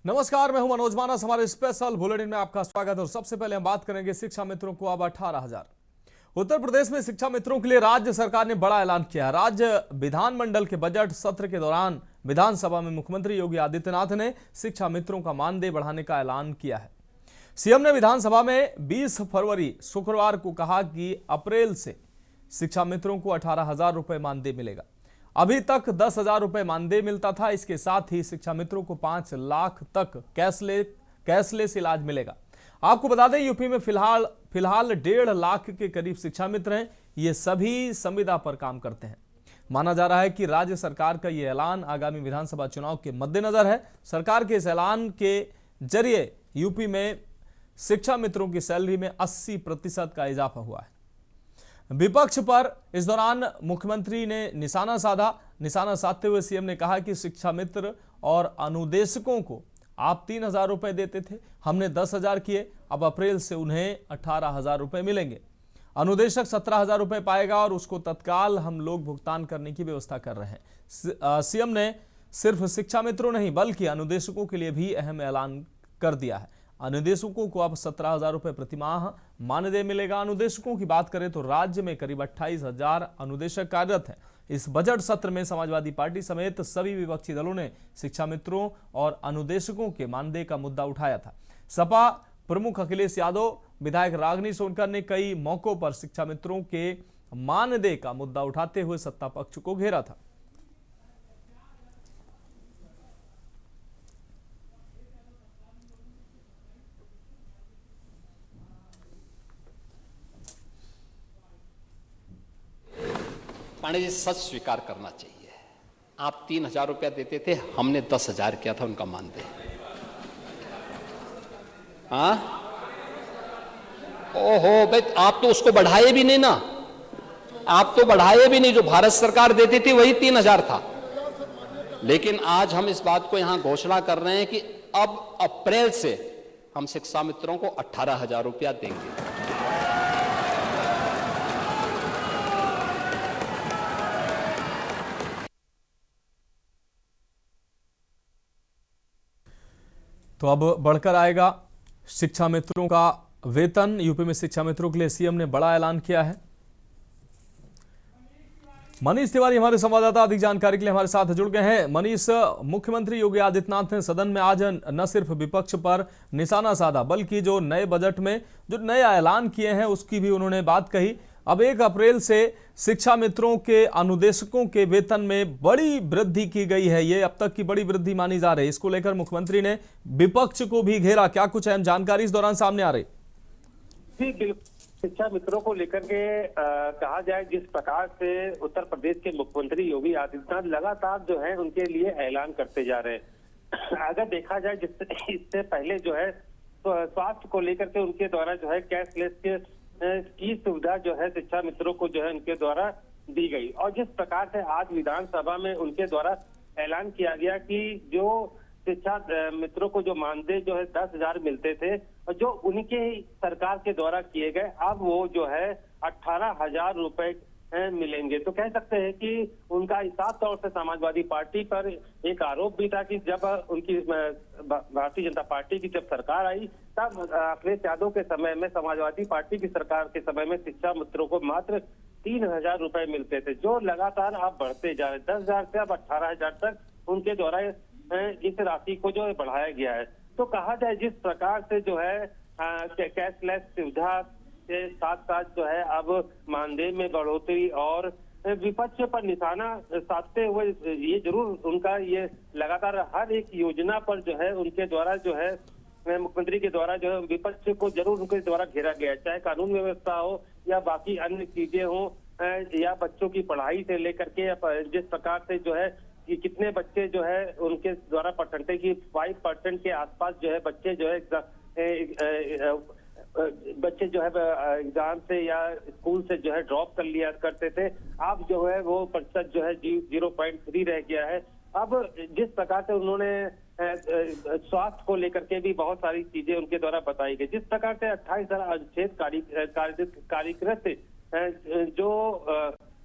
नमस्कार, मैं हूं मनोज मानस। हमारे स्पेशल बुलेटिन में आपका स्वागत है। और सबसे पहले हम बात करेंगे शिक्षा मित्रों को अब 18,000। उत्तर प्रदेश में शिक्षा मित्रों के लिए राज्य सरकार ने बड़ा ऐलान किया है। राज्य विधानमंडल के बजट सत्र के दौरान विधानसभा में मुख्यमंत्री योगी आदित्यनाथ ने शिक्षा मित्रों का मानदेय बढ़ाने का ऐलान किया है। सीएम ने विधानसभा में 20 फरवरी शुक्रवार को कहा कि अप्रैल से शिक्षा मित्रों को 18,000 रुपए मानदेय मिलेगा। अभी तक 10,000 रुपए मानदेय मिलता था। इसके साथ ही शिक्षा मित्रों को 5 लाख तक कैशलेस इलाज मिलेगा। आपको बता दें, यूपी में फिलहाल 1.5 लाख के करीब शिक्षा मित्र हैं। ये सभी संविदा पर काम करते हैं। माना जा रहा है कि राज्य सरकार का यह ऐलान आगामी विधानसभा चुनाव के मद्देनजर है। सरकार के इस ऐलान के जरिए यूपी में शिक्षा मित्रों की सैलरी में 80% का इजाफा हुआ है। विपक्ष पर इस दौरान मुख्यमंत्री ने निशाना साधते हुए सीएम ने कहा कि शिक्षा मित्र और अनुदेशकों को आप 3,000 रुपए देते थे, हमने 10,000 किए। अब अप्रैल से उन्हें 18,000 रुपए मिलेंगे। अनुदेशक 17,000 रुपए पाएगा और उसको तत्काल हम लोग भुगतान करने की व्यवस्था कर रहे हैं। सीएम ने सिर्फ शिक्षा मित्रों नहीं बल्कि अनुदेशकों के लिए भी अहम ऐलान कर दिया है। अनुदेशकों को अब 17,000 रुपए प्रतिमाह मानदेय मिलेगा। अनुदेशकों की बात करें तो राज्य में करीब 28,000 अनुदेशक कार्यरत हैं। इस बजट सत्र में समाजवादी पार्टी समेत सभी विपक्षी दलों ने शिक्षा मित्रों और अनुदेशकों के मानदेय का मुद्दा उठाया था। सपा प्रमुख अखिलेश यादव, विधायक रागिनी सोनकर ने कई मौकों पर शिक्षा मित्रों के मानदेय का मुद्दा उठाते हुए सत्ता पक्ष को घेरा था। पांडे जी, सच स्वीकार करना चाहिए, आप 3,000 रुपया देते थे, हमने 10,000 किया था उनका मानदेय। हाँ, ओहो भाई, आप तो उसको बढ़ाए भी नहीं ना, आप तो बढ़ाए भी नहीं। जो भारत सरकार देती थी वही 3,000 था। लेकिन आज हम इस बात को यहां घोषणा कर रहे हैं कि अब अप्रैल से हम शिक्षा मित्रों को 18,000 रुपया देंगे। तो अब बढ़कर आएगा शिक्षा मित्रों का वेतन। यूपी में शिक्षा मित्रों के लिए सीएम ने बड़ा ऐलान किया है। मनीष तिवारी हमारे संवाददाता अधिक जानकारी के लिए हमारे साथ जुड़ गए हैं। मनीष, मुख्यमंत्री योगी आदित्यनाथ ने सदन में आज न सिर्फ विपक्ष पर निशाना साधा बल्कि जो नए बजट में जो नए ऐलान किए हैं उसकी भी उन्होंने बात कही। अब 1 अप्रैल से शिक्षा मित्रों के अनुदेशकों के वेतन में बड़ी वृद्धि की गई है। ये अब तक की बड़ी वृद्धि मानी जा रही है। इसको लेकर मुख्यमंत्री ने विपक्ष को भी घेरा। क्या कुछ अहम जानकारी इस दौरान सामने आ रही? जी बिल्कुल, शिक्षा मित्रों को लेकर के कहा जाए, जिस प्रकार से उत्तर प्रदेश के मुख्यमंत्री योगी आदित्यनाथ लगातार जो है उनके लिए ऐलान करते जा रहे हैं। अगर देखा जाए इससे पहले जो है तो स्वास्थ्य को लेकर के उनके द्वारा जो है कैशलेस की सुविधा जो है शिक्षा मित्रों को जो है उनके द्वारा दी गई। और जिस प्रकार से आज विधानसभा में उनके द्वारा ऐलान किया गया कि जो शिक्षा मित्रों को जो मानदेय जो है 10,000 मिलते थे और जो उनके सरकार के द्वारा किए गए, अब वो जो है 18,000 रुपए मिलेंगे। तो कह सकते हैं कि उनका साफ तौर से समाजवादी पार्टी पर एक आरोप भी था कि जब उनकी भारतीय जनता पार्टी की जब सरकार आई तब अखिलेश यादव के समय में, समाजवादी पार्टी की सरकार के समय में शिक्षा मित्रों को मात्र 3,000 रुपए मिलते थे, जो लगातार अब बढ़ते जा रहे। 10,000 से अब 18,000 तक उनके द्वारा इस राशि को जो है बढ़ाया गया है। तो कहा जाए, जिस प्रकार से जो है कैशलेस सुविधा के साथ साथ जो है अब मानदेय में बढ़ोतरी और विपक्ष पर निशाना साधते हुए ये जरूर उनका ये लगातार हर एक योजना पर जो है उनके द्वारा जो है मुख्यमंत्री के द्वारा जो है विपक्ष को जरूर उनके द्वारा घेरा गया, चाहे कानून व्यवस्था हो या बाकी अन्य चीजें हो या बच्चों की पढ़ाई से लेकर के, जिस प्रकार से जो है कि कितने बच्चे जो है उनके द्वारा परसेंटेज की 5% के आसपास जो है बच्चे जो है जो है एग्जाम से या स्कूल से जो है ड्रॉप कर लिया करते थे, अब जो है वो प्रतिशत जो है 0.3 रह गया है। अब जिस प्रकार से उन्होंने स्वास्थ्य को लेकर के भी बहुत सारी चीजें उनके द्वारा बताई गई, जिस प्रकार से 28,000 अनुच्छेद कार्यकृत जो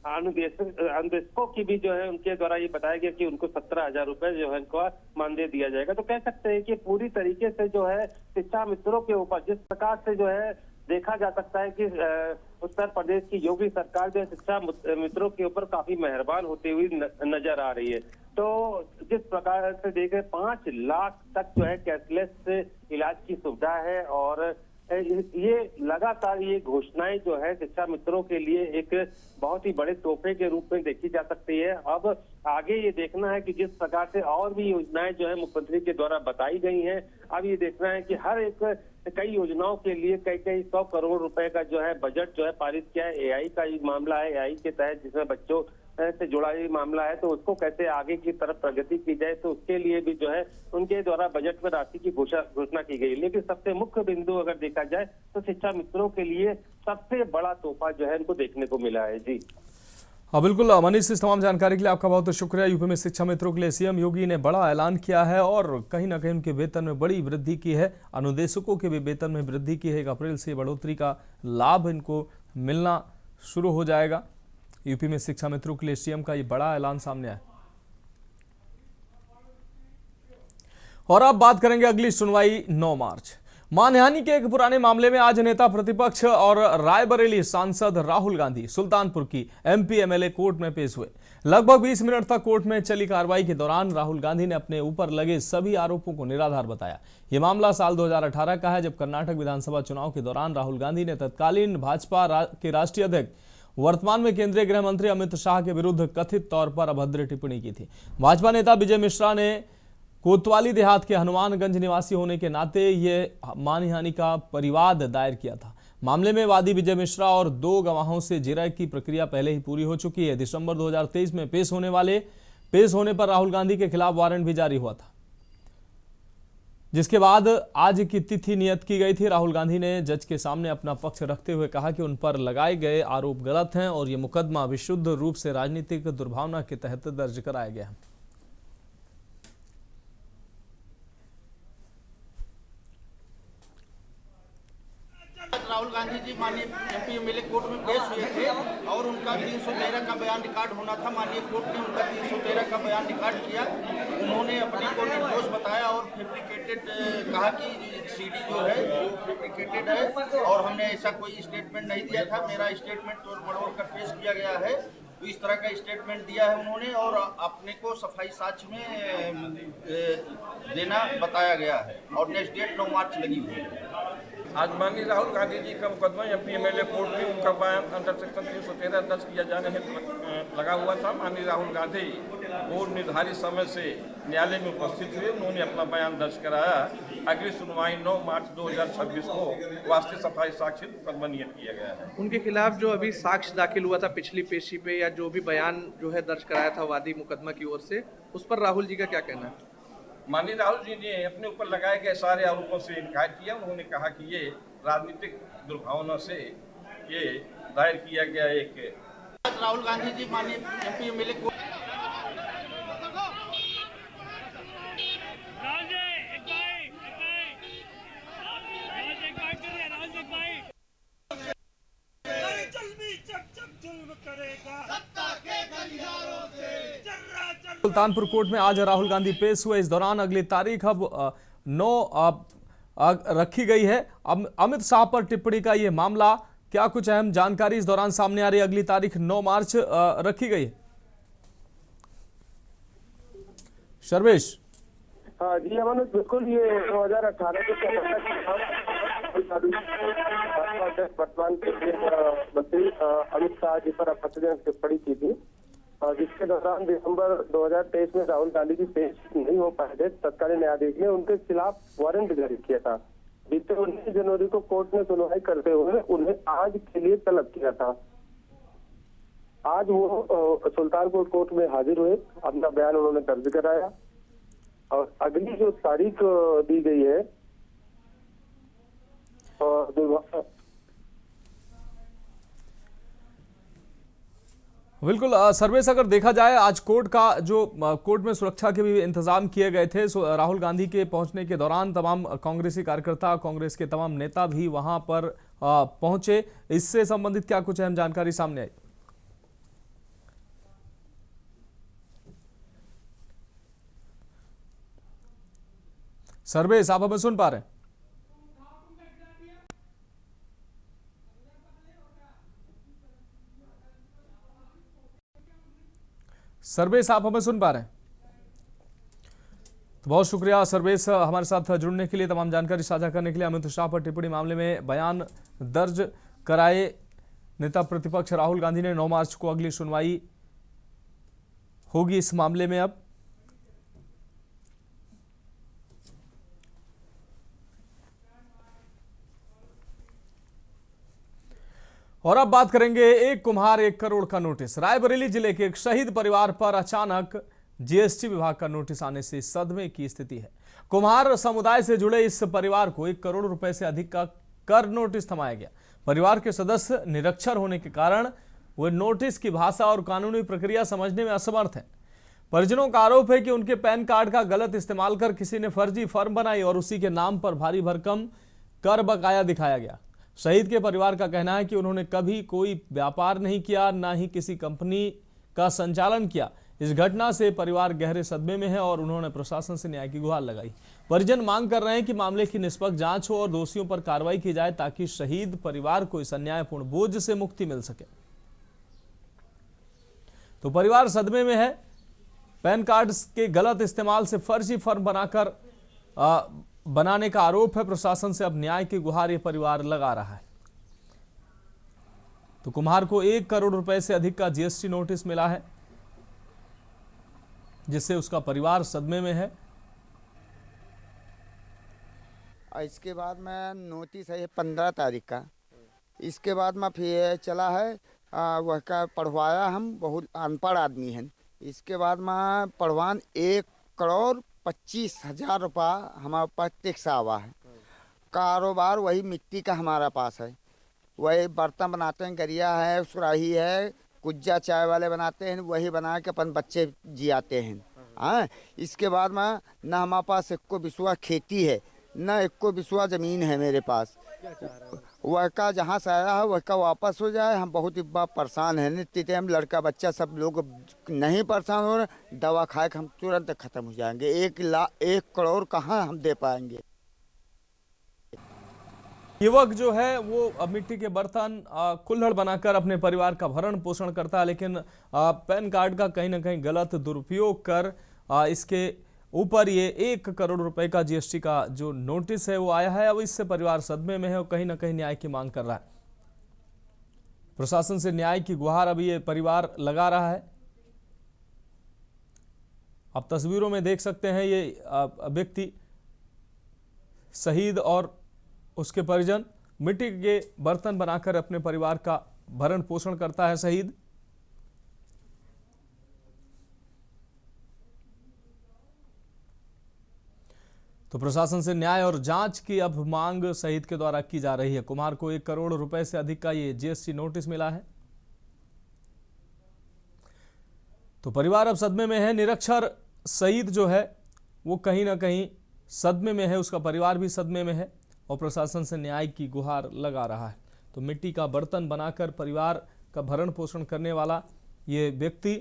अनुदेशकों की भी जो है उनके द्वारा ये बताया गया कि उनको 17,000 रुपए जो है इनको मानदेय दिया जाएगा। तो कह सकते हैं कि पूरी तरीके से जो है शिक्षा मित्रों के ऊपर जिस प्रकार से जो है देखा जा सकता है कि उत्तर प्रदेश की योगी सरकार जो है शिक्षा मित्रों के ऊपर काफी मेहरबान होती हुई नजर आ रही है। तो जिस प्रकार से देखें 5 लाख तक जो है कैशलेस इलाज की सुविधा है और ये लगातार ये घोषणाएं जो है शिक्षा मित्रों के लिए एक बहुत ही बड़े तोहफे के रूप में देखी जा सकती है। अब आगे ये देखना है कि जिस प्रकार से और भी योजनाएं जो है मुख्यमंत्री के द्वारा बताई गई हैं, अब ये देखना है कि हर एक कई योजनाओं के लिए कई 100 करोड़ रुपए का जो है बजट जो है पारित किया है। एआई का ये मामला है, एआई के तहत जिसमें बच्चों से जुड़ा ये मामला है, तो उसको कैसे आगे की तरफ प्रगति की जाए, तो उसके लिए भी जो है उनके द्वारा बजट में राशि की घोषणा की गई। लेकिन सबसे मुख्य बिंदु अगर देखा जाए तो शिक्षा मित्रों के लिए सबसे बड़ा तोहफा जो है इनको देखने को मिला है। जी हाँ बिल्कुल मनीष, इस तमाम जानकारी के लिए आपका बहुत बहुत शुक्रिया। यूपी में शिक्षा मित्रों के लिए सीएम योगी ने बड़ा ऐलान किया है और कहीं ना कहीं उनके वेतन में बड़ी वृद्धि की है। अनुदेशकों के भी वेतन में वृद्धि की है। 1 अप्रैल से बढ़ोतरी का लाभ इनको मिलना शुरू हो जाएगा। यूपी में शिक्षा मित्रों के लिए सीएम का ये बड़ा ऐलान सामने आया। और अब बात करेंगे अगली सुनवाई 9 मार्च। मानहानि के एक पुराने मामले में आज नेता प्रतिपक्ष और रायबरेली सांसद राहुल गांधी सुल्तानपुर की एमपी एमएलए कोर्ट में पेश हुए। लगभग 20 मिनट तक कोर्ट में चली कार्रवाई के दौरान राहुल गांधी ने अपने ऊपर लगे सभी आरोपों को निराधार बताया। यह मामला साल 2018 का है, जब कर्नाटक विधानसभा चुनाव के दौरान राहुल गांधी ने तत्कालीन भाजपा के राष्ट्रीय अध्यक्ष वर्तमान में केंद्रीय गृह मंत्री अमित शाह के विरुद्ध कथित तौर पर अभद्र टिप्पणी की थी। भाजपा नेता विजय मिश्रा ने कोतवाली देहात के हनुमानगंज निवासी होने के नाते ये मानहानि का परिवाद दायर किया था। मामले में वादी विजय मिश्रा और 2 गवाहों से जिरह की प्रक्रिया पहले ही पूरी हो चुकी है। दिसंबर 2023 में पेश होने पर राहुल गांधी के खिलाफ वारंट भी जारी हुआ था, जिसके बाद आज की तिथि नियत की गई थी। राहुल गांधी ने जज के सामने अपना पक्ष रखते हुए कहा कि उन पर लगाए गए आरोप गलत हैं और ये मुकदमा विशुद्ध रूप से राजनीतिक दुर्भावना के तहत दर्ज कराया गया है। राहुल गांधी जी माननीय एमपी एमएलए कोर्ट में पेश हुए थे और उनका 313 का बयान रिकॉर्ड होना था। माननीय कोर्ट ने उनका 313 का बयान रिकॉर्ड किया। उन्होंने अपने को निर्दोष बताया और फैब्रिकेटेड कहा कि सीडी जो है वो फैब्रिकेटेड है और हमने ऐसा कोई स्टेटमेंट नहीं दिया था। मेरा स्टेटमेंट तोड़ मरोड़ कर पेश किया गया है। तो इस तरह का स्टेटमेंट दिया है उन्होंने और अपने को सफाई साक्ष्य में देना बताया गया है और नेक्स्ट डेट 9 मार्च लगी हुई है। आज माननीय राहुल गांधी जी का मुकदमा एमपी एमएलए कोर्ट में उनका बयान अंडर सेक्शन 313 दर्ज किया जाने हेतु लगा हुआ था। माननीय राहुल गांधी पूर्व निर्धारित समय से न्यायालय में उपस्थित हुए। उन्होंने अपना बयान दर्ज कराया। अगली सुनवाई 9 मार्च 2026 को वास्ते सफाई साक्ष्य मुकदमा नियत किया गया है। उनके खिलाफ जो अभी साक्ष्य दाखिल हुआ था पिछली पेशी पे या जो भी बयान जो है दर्ज कराया था वादी मुकदमा की ओर से, उस पर राहुल जी का क्या कहना है? माननीय राहुल जी ने अपने ऊपर लगाए गए सारे आरोपों से इनकार किया। उन्होंने कहा कि ये राजनीतिक दुर्भावना से ये दायर किया गया एक। राहुल गांधी जी माननीय एमपी एमएलए को सुल्तानपुर कोर्ट में आज राहुल गांधी पेश हुए। इस दौरान अगली तारीख अब 9 रखी गई है। अब अमित शाह पर टिप्पणी का ये मामला, क्या कुछ अहम जानकारी इस दौरान सामने आ रही है? अगली तारीख 9 मार्च रखी गई है। शर्वेश। हाँ जी अमन, बिल्कुल ये 2018 के वर्तमान के मंत्री अमित शाह जी पर आपत्तिजनक टिप्पणी की थी, जिसके दौरान दिसंबर 2023 में राहुल गांधी की पेश नहीं हो पाए थे। तत्कालीन न्यायाधीश ने उनके खिलाफ वारंट जारी किया था। बीते 19 जनवरी को कोर्ट में सुनवाई करते हुए उन्हें आज के लिए तलब किया था। आज वो सुल्तानपुर कोर्ट में हाजिर हुए, अपना बयान उन्होंने दर्ज कराया और अगली जो तारीख दी गई है बिल्कुल सर्वेश, अगर देखा जाए आज कोर्ट में सुरक्षा के भी इंतजाम किए गए थे। राहुल गांधी के पहुंचने के दौरान तमाम कांग्रेसी कार्यकर्ता, कांग्रेस के तमाम नेता भी वहां पर पहुंचे। इससे संबंधित क्या कुछ अहम जानकारी सामने आई? सर्वेश, आप हमें सुन पा रहे हैं? सर्वेश, आप हमें सुन पा रहे हैं? तो बहुत शुक्रिया सर्वेश हमारे साथ जुड़ने के लिए, तमाम जानकारी साझा करने के लिए। अमित शाह पर टिप्पणी मामले में बयान दर्ज कराए नेता प्रतिपक्ष राहुल गांधी ने। 9 मार्च को अगली सुनवाई होगी इस मामले में। अब और अब बात करेंगे एक कुम्हार 1 करोड़ का नोटिस। रायबरेली जिले के एक शहीद परिवार पर अचानक जीएसटी विभाग का नोटिस आने से सदमे की स्थिति है। कुम्हार समुदाय से जुड़े इस परिवार को 1 करोड़ रुपए से अधिक का कर नोटिस थमाया गया। परिवार के सदस्य निरक्षर होने के कारण वे नोटिस की भाषा और कानूनी प्रक्रिया समझने में असमर्थ हैं। परिजनों का आरोप है कि उनके पैन कार्ड का गलत इस्तेमाल कर किसी ने फर्जी फर्म बनाई और उसी के नाम पर भारी भरकम कर बकाया दिखाया गया। शहीद के परिवार का कहना है कि उन्होंने कभी कोई व्यापार नहीं किया, न ही किसी कंपनी का संचालन किया। इस घटना से परिवार गहरे सदमे में है और उन्होंने प्रशासन से न्याय की गुहार लगाई। परिजन मांग कर रहे हैं कि मामले की निष्पक्ष जांच हो और दोषियों पर कार्रवाई की जाए ताकि शहीद परिवार को इस अन्यायपूर्ण बोझ से मुक्ति मिल सके। तो परिवार सदमे में है। पैन कार्ड के गलत इस्तेमाल से फर्जी फर्म बनाने का आरोप है प्रशासन से। अब न्याय की गुहार ये परिवार लगा रहा है। तो कुम्हार को 1 करोड़ रुपए से अधिक का जीएसटी नोटिस मिला है, जिससे उसका परिवार सदमे में है। इसके बाद में नोटिस है 15 तारीख का। इसके बाद में फिर चला है वह का पढ़वाया, हम बहुत अनपढ़ आदमी हैं। इसके बाद में पढ़वान 1 करोड़ 25,000 रुपया हमारे पास टैक्स आवा है। कारोबार वही मिट्टी का हमारा पास है, वही बर्तन बनाते हैं, गरिया है, सुराही है, कुज्जा चाय वाले बनाते हैं, वही बना के अपन बच्चे जियाते हैं। हाँ, इसके बाद में न हमारे पास एको बिस्वा खेती है, न एको बिस्वा ज़मीन है मेरे पास। वह का जहाँ से आया है वह का वापस हो जाए। हम बहुत ही परेशान हैं। नित्य टाइम लड़का बच्चा सब लोग नहीं परेशान हो रहे, दवा खाए के हम तुरंत ख़त्म हो जाएंगे। 1 करोड़ कहाँ हम दे पाएंगे। युवक जो है वो मिट्टी के बर्तन कुल्हड़ बनाकर अपने परिवार का भरण पोषण करता है, लेकिन पैन कार्ड का कहीं ना कहीं गलत दुरुपयोग कर इसके ऊपर ये 1 करोड़ रुपए का जीएसटी का जो नोटिस है वो आया है। अब इससे परिवार सदमे में है और कहीं ना कहीं न्याय की मांग कर रहा है। प्रशासन से न्याय की गुहार अभी ये परिवार लगा रहा है। आप तस्वीरों में देख सकते हैं ये व्यक्ति शहीद और उसके परिजन मिट्टी के बर्तन बनाकर अपने परिवार का भरण पोषण करता है शहीद। तो प्रशासन से न्याय और जांच की अब मांग शहीद के द्वारा की जा रही है। कुम्हार को 1 करोड़ रुपए से अधिक का ये जीएसटी नोटिस मिला है। तो परिवार अब सदमे में है। निरक्षर शहीद जो है वो कहीं ना कहीं सदमे में है, उसका परिवार भी सदमे में है और प्रशासन से न्याय की गुहार लगा रहा है। तो मिट्टी का बर्तन बनाकर परिवार का भरण पोषण करने वाला ये व्यक्ति,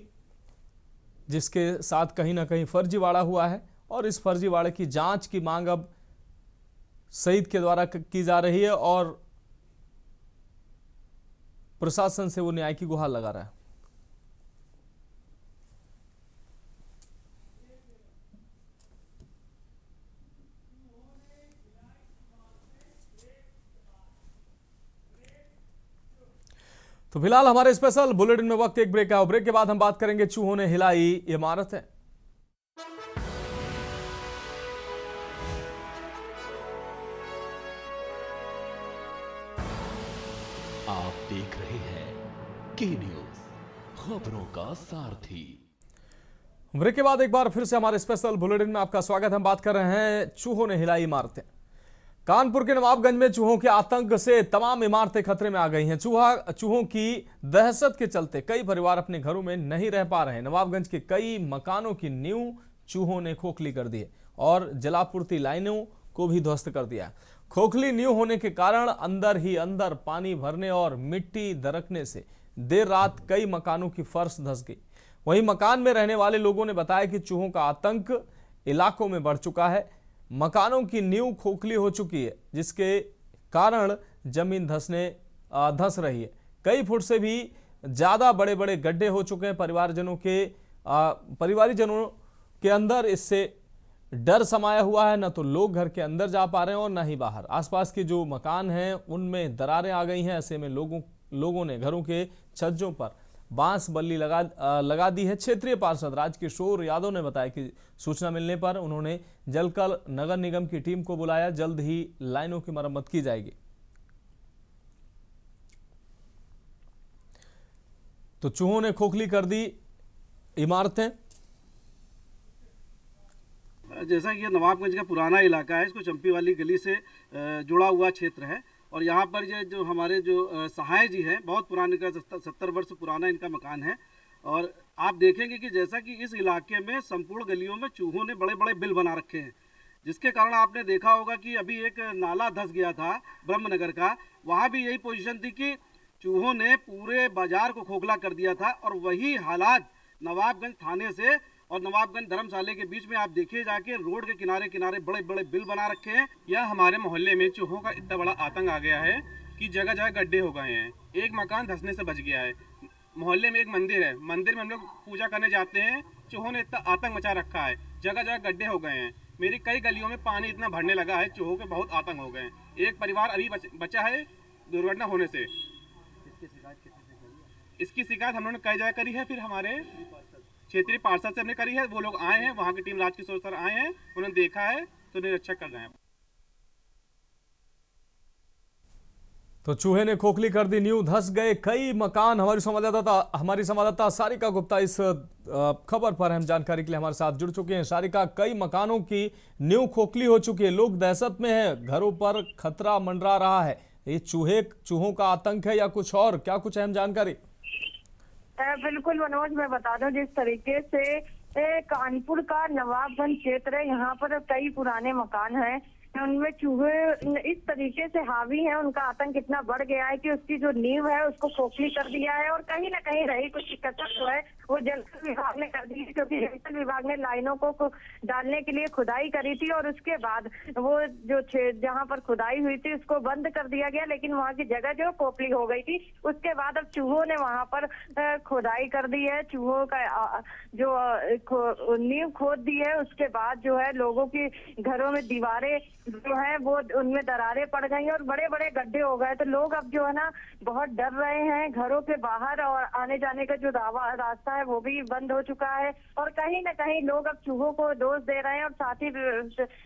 जिसके साथ कहीं ना कहीं फर्जीवाड़ा हुआ है, और इस फर्जीवाड़े की जांच की मांग अब शहीद के द्वारा की जा रही है और प्रशासन से वो न्याय की गुहार लगा रहा है। तो फिलहाल हमारे स्पेशल बुलेटिन में वक्त एक ब्रेक का। ब्रेक के बाद हम बात करेंगे चूहों ने हिलाई इमारत है। आप देख रहे हैं के न्यूज, खबरों का सारथी। ब्रेक के बाद एक बार फिर से हमारे स्पेशल बुलेटिन में आपका स्वागत। हम बात कर रहे हैं चूहों ने हिलाई इमारतें। कानपुर के नवाबगंज में चूहों के आतंक से तमाम इमारतें खतरे में आ गई हैं। चूहों की दहशत के चलते कई परिवार अपने घरों में नहीं रह पा रहे हैं। नवाबगंज के कई मकानों की नींव चूहों ने खोखली कर दी है और जलापूर्ति लाइनों को भी ध्वस्त कर दिया है। खोखली नींव होने के कारण अंदर ही अंदर पानी भरने और मिट्टी दरकने से देर रात कई मकानों की फर्श धंस गई। वहीं मकान में रहने वाले लोगों ने बताया कि चूहों का आतंक इलाकों में बढ़ चुका है। मकानों की नींव खोखली हो चुकी है, जिसके कारण जमीन धंस रही है। कई फुट से भी ज्यादा बड़े बड़े गड्ढे हो चुके हैं। परिवारीजनों के अंदर इससे डर समाया हुआ है। न तो लोग घर के अंदर जा पा रहे हैं और न ही बाहर। आसपास के जो मकान हैं उनमें दरारें आ गई हैं। ऐसे में लोगों ने घरों के छज्जों पर बांस बल्ली लगा दी है। क्षेत्रीय पार्षद राजकिशोर यादव ने बताया कि सूचना मिलने पर उन्होंने जलकल नगर निगम की टीम को बुलाया। जल्द ही लाइनों की मरम्मत की जाएगी। तो चूहों ने खोखली कर दी इमारतें। जैसा कि ये नवाबगंज का पुराना इलाका है, इसको चंपी वाली गली से जुड़ा हुआ क्षेत्र है और यहाँ पर ये जो हमारे जो सहाय जी हैं, बहुत पुराने का 70 वर्ष पुराना इनका मकान है। और आप देखेंगे कि जैसा कि इस इलाके में संपूर्ण गलियों में चूहों ने बड़े बड़े बिल बना रखे हैं, जिसके कारण आपने देखा होगा कि अभी एक नाला धंस गया था ब्रह्मनगर का, वहाँ भी यही पोजीशन थी कि चूहों ने पूरे बाजार को खोखला कर दिया था। और वही हालात नवाबगंज थाने से और नवाबगंज धर्मशाला के बीच में आप देखिए जाके रोड के किनारे किनारे बड़े बड़े बिल बना रखे हैं। यह हमारे मोहल्ले में चूहों का इतना बड़ा आतंक आ गया है कि जगह जगह गड्ढे हो गए हैं। एक मकान धंसने से बच गया है। मोहल्ले में एक मंदिर है, मंदिर में हम लोग पूजा करने जाते हैं, चूहों ने इतना आतंक मचा रखा है, जगह जगह गड्ढे हो गए हैं। मेरी कई गलियों में पानी इतना भरने लगा है, चूहों के बहुत आतंक हो गए हैं। एक परिवार अभी बचा है दुर्घटना होने से। इसकी शिकायत हम लोगों ने कई जगह करी है, फिर हमारे क्षेत्रीय पार्षद से हमने करी है। वो लोग आए हैं, वहाँ की टीम राजकिशोर सर आए हैं, उन्होंने देखा है तो निरीक्षण कर रहे हैं। तो चूहे ने खोखली कर दी नींव, धंस गए कई मकान। हमारी संवाददाता सारिका गुप्ता इस खबर पर हम जानकारी के लिए हमारे साथ जुड़ चुके हैं। सारिका, कई मकानों की नींव खोखली हो चुकी है, लोग दहशत में हैं, घरों पर खतरा मंडरा रहा है। ये चूहों का आतंक है या कुछ और, क्या कुछ अहम जानकारी? बिल्कुल मनोज, मैं बता दूं जिस तरीके से कानपुर का नवाबगंज क्षेत्र है, यहाँ पर कई पुराने मकान हैं, उनमें चूहे इस तरीके से हावी हैं, उनका आतंक इतना बढ़ गया है कि उसकी जो नींव है उसको खोखली कर दिया है। और कहीं ना कहीं रही कुछ शिकस्त जो है वो जलकल विभाग ने कर दी है, क्योंकि जलकल विभाग ने लाइनों को डालने के लिए खुदाई करी थी और उसके बाद वो जो जहाँ पर खुदाई हुई थी उसको बंद कर दिया गया, लेकिन वहाँ की जगह जो खोखली हो गई थी। उसके बाद अब चूहों ने वहाँ पर खुदाई कर दी है, चूहों का जो नींव खोद दी है। उसके बाद जो है लोगों की घरों में दीवारें जो है वो उनमें दरारें पड़ गई और बड़े बड़े गड्ढे हो गए। तो लोग अब जो है ना बहुत डर रहे हैं, घरों के बाहर और आने जाने का जो रास्ता है वो भी बंद हो चुका है। और कहीं ना कहीं लोग अब चूहों को दोष दे रहे हैं और साथ ही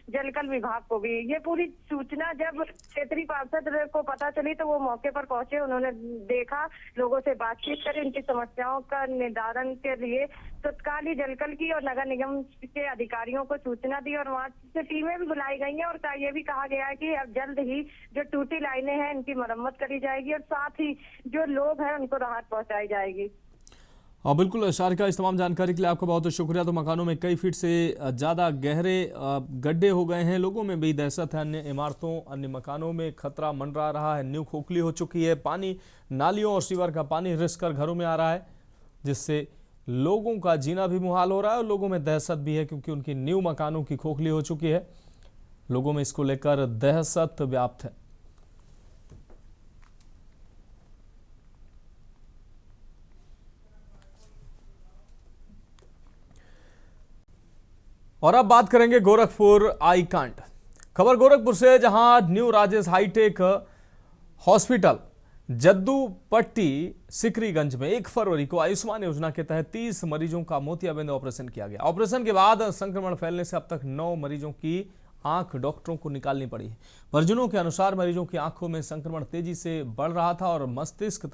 जलकल विभाग को भी। ये पूरी सूचना जब क्षेत्रीय पार्षद को पता चली तो वो मौके पर पहुंचे, उन्होंने देखा, लोगों से बातचीत करी, उनकी समस्याओं का निदान के लिए तत्काल ही जलकल की और नगर निगम के अधिकारियों को सूचना दी और वहाँ से टीमें भी बुलाई गई हैं। और ये भी कहा गया है कि अब जल्द ही जो टूटी लाइनें हैं इनकी मरम्मत करी जाएगी और साथ ही जो लोग हैं उनको राहत पहुंचाई जाएगी। हाँ बिल्कुल सारिका, इस तमाम जानकारी के लिए आपका बहुत बहुत शुक्रिया। तो मकानों में कई फीट से ज़्यादा गहरे गड्ढे हो गए हैं, लोगों में भी दहशत है, अन्य इमारतों अन्य मकानों में खतरा मंडरा रहा है, नींव खोखली हो चुकी है, पानी नालियों और सीवर का पानी रिस कर घरों में आ रहा है, जिससे लोगों का जीना भी मुहाल हो रहा है और लोगों में दहशत भी है, क्योंकि उनकी नींव मकानों की खोखली हो चुकी है। लोगों में इसको लेकर दहशत व्याप्त है। और अब बात करेंगे गोरखपुर आई कांड। खबर गोरखपुर से, जहां new Rajesh hitech hospital Jaddupatti Sikriganj में 1 फरवरी को आयुष्मान योजना के तहत 30 मरीजों का मोतियाबिंद ऑपरेशन किया गया। ऑपरेशन के बाद संक्रमण फैलने से अब तक 9 मरीजों की आंख डॉक्टरों को निकालनी पड़ी है। परिजनों के अनुसार मरीजों की आंखों में संक्रमण तेजी से बढ़ रहा था और मस्तिष्क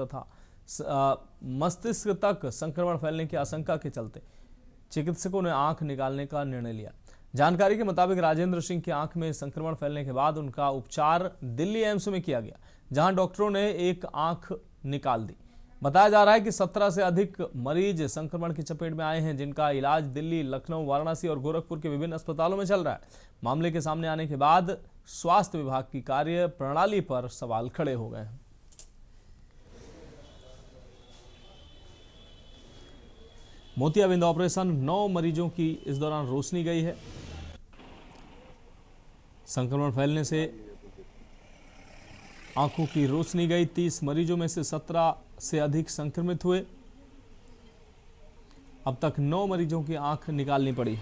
तक संक्रमण फैलने की आशंका के चलते चिकित्सकों ने आंख निकालने का निर्णय लिया। जानकारी के मुताबिक राजेंद्र सिंह की आंख में संक्रमण फैलने के बाद उनका उपचार दिल्ली एम्स में किया गया, जहां डॉक्टरों ने एक आंख निकाल दी। बताया जा रहा है कि 17 से अधिक मरीज संक्रमण की चपेट में आए हैं, जिनका इलाज दिल्ली, लखनऊ, वाराणसी और गोरखपुर के विभिन्न अस्पतालों में चल रहा है। मामले के सामने आने के बाद स्वास्थ्य विभाग की कार्य प्रणाली पर सवाल खड़े हो गए हैं। मोतियाबिंद ऑपरेशन 9 मरीजों की इस दौरान रोशनी गई है। संक्रमण फैलने से आंखों की रोशनी गई। 30 मरीजों में से 17 से अधिक संक्रमित हुए। अब तक 9 मरीजों की आंख निकालनी पड़ी।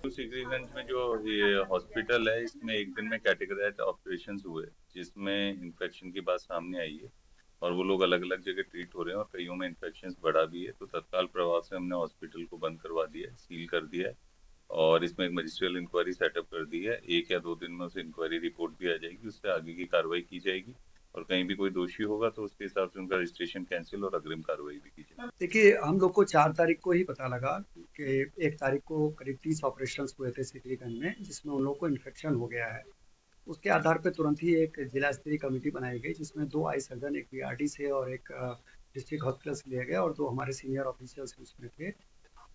सिकरीगंज में जो ये हॉस्पिटल है, इसमें एक दिन में कैटेगराइज ऑपरेशंस हुए, जिसमें इन्फेक्शन की बात सामने आई है और वो लोग अलग अलग जगह ट्रीट हो रहे हैं और कईयों में इन्फेक्शन बढ़ा भी है। तो तत्काल प्रभाव से हमने हॉस्पिटल को बंद करवा दिया है, सील कर दिया है और इसमें एक मजिस्ट्रियल इंक्वायरी सेटअप कर दी है। 1 या 2 दिन में उसे इंक्वायरी रिपोर्ट भी आ जाएगी, उससे आगे की कार्रवाई की जाएगी और कहीं भी कोई दोषी होगा तो उसके हिसाब से उनका रजिस्ट्रेशन कैंसिल और अग्रिम कार्रवाई भी की जाएगी। देखिए, हम लोग को 4 तारीख को ही पता लगा कि 1 तारीख को करीब 30 ऑपरेशंस हुए थे सिकरीगंज में, जिसमें उन लोगों को इन्फेक्शन हो गया है। उसके आधार पर तुरंत ही एक जिला स्तरीय कमेटी बनाई गई, जिसमें 2 आई सर्जन, एक बीआरडी से और एक डिस्ट्रिक्ट हॉस्पिटल से लिया गया और 2 हमारे सीनियर ऑफिशियल्स उसमें थे।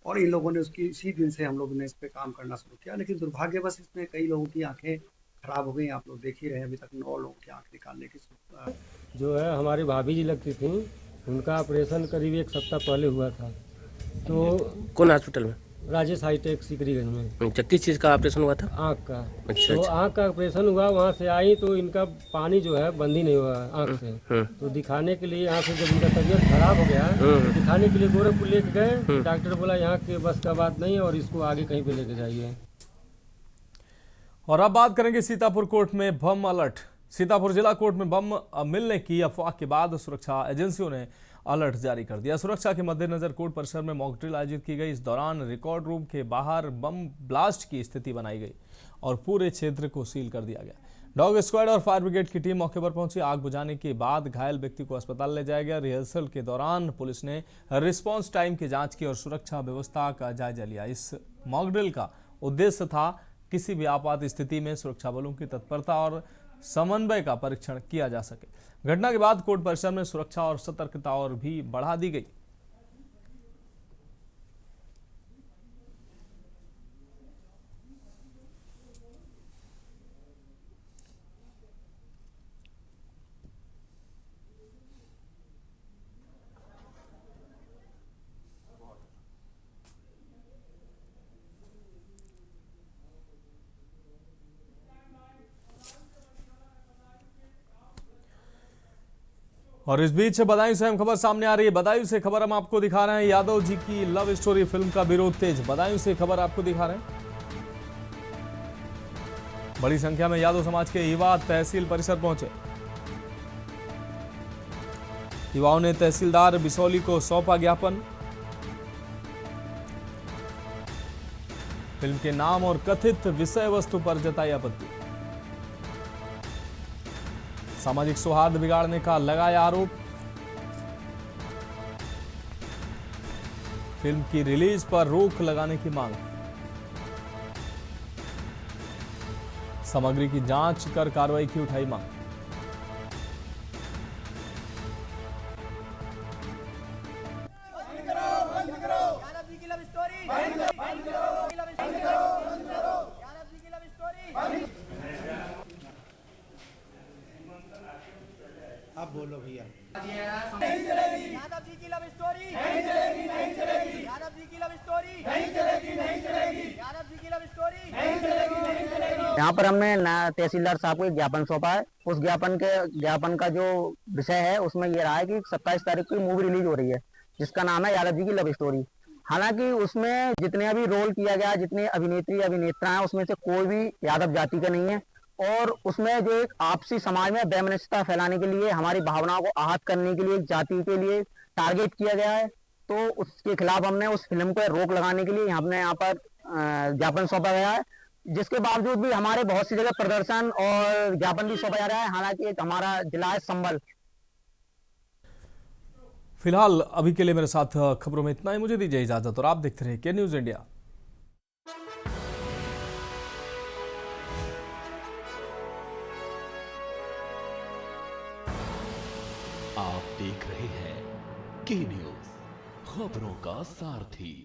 और इन लोगों ने उसकी इसी दिन से हम लोगों ने इस पर काम करना शुरू किया। लेकिन दुर्भाग्यवश इसमें कई लोगों की आंखें खराब हो गई। आप लोग देख ही रहे हैं, अभी तक 9 लोगों की आंख निकालने की जो है हमारी भाभी जी लगती थी, उनका ऑपरेशन करीब 1 सप्ताह पहले हुआ था। तो कौन हॉस्पिटल में? राजेश हाईटेक सिकरीगंज में। किस चीज़ का ऑपरेशन हुआ था? आँख का। अच्छा, तो आँख का ऑपरेशन हुआ, वहाँ से आई तो इनका पानी जो है बंद ही नहीं हुआ आँख से। तो दिखाने के लिए यहाँ से जब इनका तबीयत खराब हो गया, दिखाने के लिए गोरखपुर लेके गए। डॉक्टर बोला यहाँ के बस का बात नहीं और इसको आगे कहीं पे लेके जाइए। और अब बात करेंगे सीतापुर कोर्ट में बम अलर्ट। सीतापुर जिला कोर्ट में बम मिलने की अफवाह के बाद सुरक्षा एजेंसियों ने अलर्ट जारी कर दिया। सुरक्षा के मद्देनजर कोर्ट परिसर में मॉक ड्रिल आयोजित की गई। इस दौरान रिकॉर्ड रूम के बाहर बम ब्लास्ट की स्थिति बनाई गई और पूरे क्षेत्र को सील कर दिया गया। डॉग स्क्वाड और फायर ब्रिगेड की टीम मौके पर पहुंची। आग बुझाने के बाद घायल व्यक्ति को अस्पताल ले जाया गया। रिहर्सल के दौरान पुलिस ने रिस्पांस टाइम की जांच की और सुरक्षा व्यवस्था का जायजा लिया। इस मॉक ड्रिल का उद्देश्य था किसी भी आपात स्थिति में सुरक्षा बलों की तत्परता और समन्वय का परीक्षण किया जा सके। घटना के बाद कोर्ट परिसर में सुरक्षा और सतर्कता और भी बढ़ा दी गई। और इस बीच बदायूं से अहम खबर सामने आ रही है। बदायूं से खबर हम आपको दिखा रहे हैं। यादव जी की लव स्टोरी फिल्म का विरोध तेज। बदायूं से खबर आपको दिखा रहे हैं। बड़ी संख्या में यादव समाज के युवा तहसील परिसर पहुंचे। युवाओं ने तहसीलदार बिसौली को सौंपा ज्ञापन। फिल्म के नाम और कथित विषय वस्तु पर जताई आपत्ति। सामाजिक सौहार्द बिगाड़ने का लगाया आरोप। फिल्म की रिलीज पर रोक लगाने की मांग। सामग्री की जांच कर कार्रवाई की उठाई मांग। आप बोलो भैया। यादव जी की लव स्टोरी नहीं चलेगी, नहीं चलेगी। यादव जी की लव स्टोरी नहीं चलेगी, नहीं चलेगी। यादव जी की लव स्टोरी नहीं चलेगी, नहीं चलेगी। यहाँ पर हमने तहसीलदार साहब को एक ज्ञापन सौंपा है। उस ज्ञापन का जो विषय है उसमें ये रहा है कि 27 तारीख को मूवी रिलीज हो रही है जिसका नाम है यादव जी की लव स्टोरी। हालांकि उसमें जितने अभी रोल किया गया, जितने अभिनेत्री अभिनेता हैं, उसमें से कोई भी यादव जाति का नहीं है और उसमें जो एक आपसी समाज में वैमनस्यता फैलाने के लिए, हमारी भावनाओं को आहत करने के लिए, जाति के लिए टारगेट किया गया है। तो उसके खिलाफ हमने उस फिल्म पर रोक लगाने के लिए हमने यहाँ पर ज्ञापन सौंपा गया है, जिसके बावजूद भी हमारे बहुत सी जगह प्रदर्शन और ज्ञापन भी सौंपा जा रहा है। हालांकि एक हमारा जिला है संभल। फिलहाल अभी के लिए मेरे साथ खबरों में इतना ही। मुझे दीजिए इजाजत और आप देखते रहिए के न्यूज इंडिया। आप देख रहे हैं के न्यूज, खबरों का सारथी।